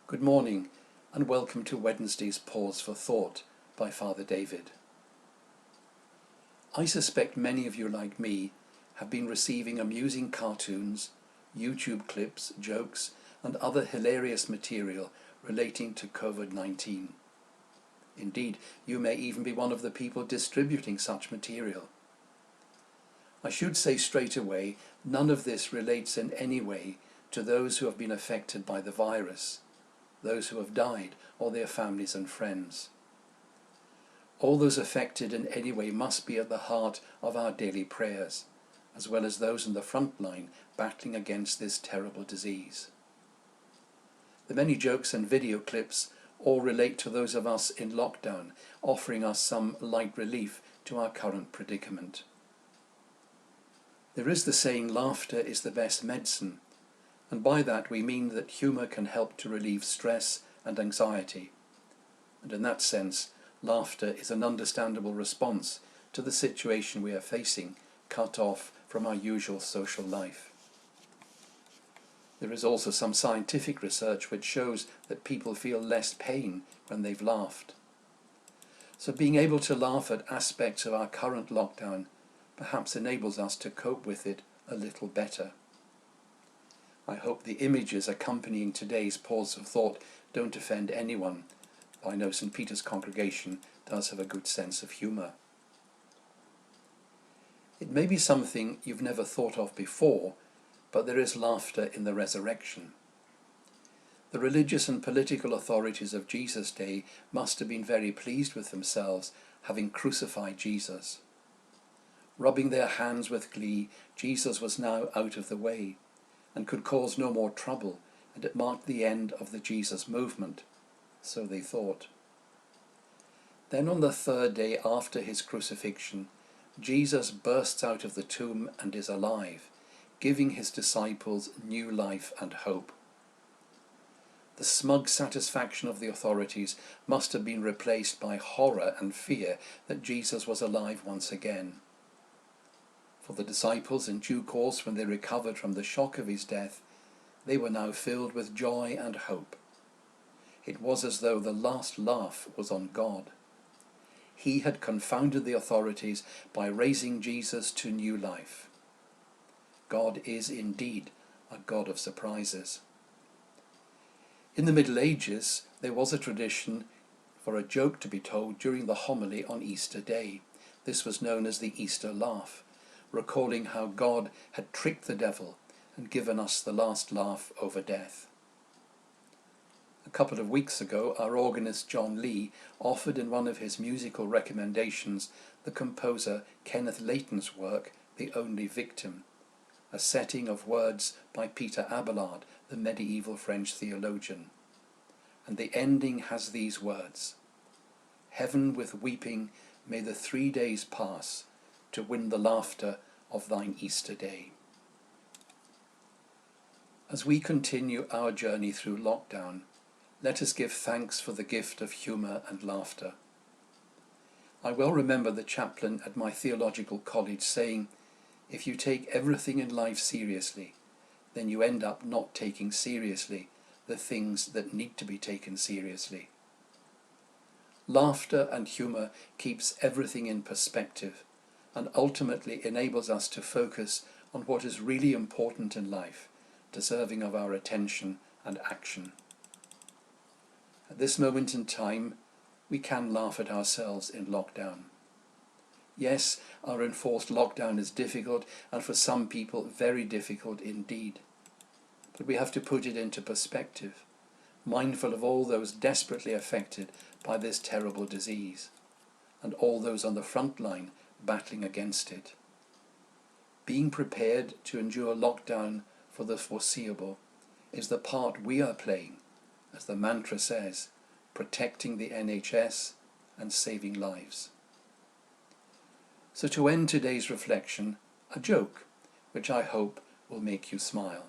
Good morning and welcome to Wednesday's Pause for Thought by Father David. I suspect many of you, like me, have been receiving amusing cartoons, YouTube clips, jokes and other hilarious material relating to COVID-19. Indeed, you may even be one of the people distributing such material. I should say straight away, none of this relates in any way to those who have been affected by the virus, those who have died, or their families and friends. All those affected in any way must be at the heart of our daily prayers, as well as those in the front line battling against this terrible disease. The many jokes and video clips all relate to those of us in lockdown, offering us some light relief to our current predicament. There is the saying, laughter is the best medicine, and by that we mean that humour can help to relieve stress and anxiety. And in that sense, laughter is an understandable response to the situation we are facing, cut off from our usual social life. There is also some scientific research which shows that people feel less pain when they've laughed. So being able to laugh at aspects of our current lockdown perhaps enables us to cope with it a little better. I hope the images accompanying today's pause of thought don't offend anyone. I know St. Peter's congregation does have a good sense of humour. It may be something you've never thought of before, but there is laughter in the resurrection. The religious and political authorities of Jesus' day must have been very pleased with themselves, having crucified Jesus. Rubbing their hands with glee, Jesus was now out of the way and could cause no more trouble, and it marked the end of the Jesus movement, so they thought. Then on the third day after his crucifixion, Jesus bursts out of the tomb and is alive, giving his disciples new life and hope. The smug satisfaction of the authorities must have been replaced by horror and fear that Jesus was alive once again. For the disciples, in due course, when they recovered from the shock of his death, they were now filled with joy and hope. It was as though the last laugh was on God. He had confounded the authorities by raising Jesus to new life. God is indeed a God of surprises. In the Middle Ages, there was a tradition for a joke to be told during the homily on Easter Day. This was known as the Easter laugh, recalling how God had tricked the devil and given us the last laugh over death. A couple of weeks ago, our organist John Lee offered in one of his musical recommendations the composer Kenneth Layton's work, The Only Victim, a setting of words by Peter Abelard, the medieval French theologian. And the ending has these words: "Heaven with weeping may the 3 days pass, to win the laughter of thine Easter day." As we continue our journey through lockdown, let us give thanks for the gift of humour and laughter. I well remember the chaplain at my theological college saying, if you take everything in life seriously, then you end up not taking seriously the things that need to be taken seriously. Laughter and humour keeps everything in perspective and ultimately enables us to focus on what is really important in life, deserving of our attention and action. At this moment in time, we can laugh at ourselves in lockdown. Yes, our enforced lockdown is difficult, and for some people very difficult indeed. But we have to put it into perspective, mindful of all those desperately affected by this terrible disease, and all those on the front line battling against it. Being prepared to endure lockdown for the foreseeable is the part we are playing, as the mantra says, protecting the NHS and saving lives. So to end today's reflection, a joke, which I hope will make you smile.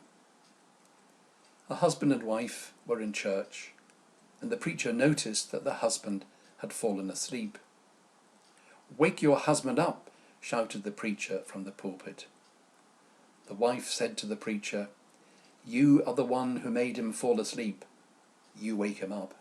A husband and wife were in church, and the preacher noticed that the husband had fallen asleep. "Wake your husband up," shouted the preacher from the pulpit. The wife said to the preacher, "You are the one who made him fall asleep. you wake him up.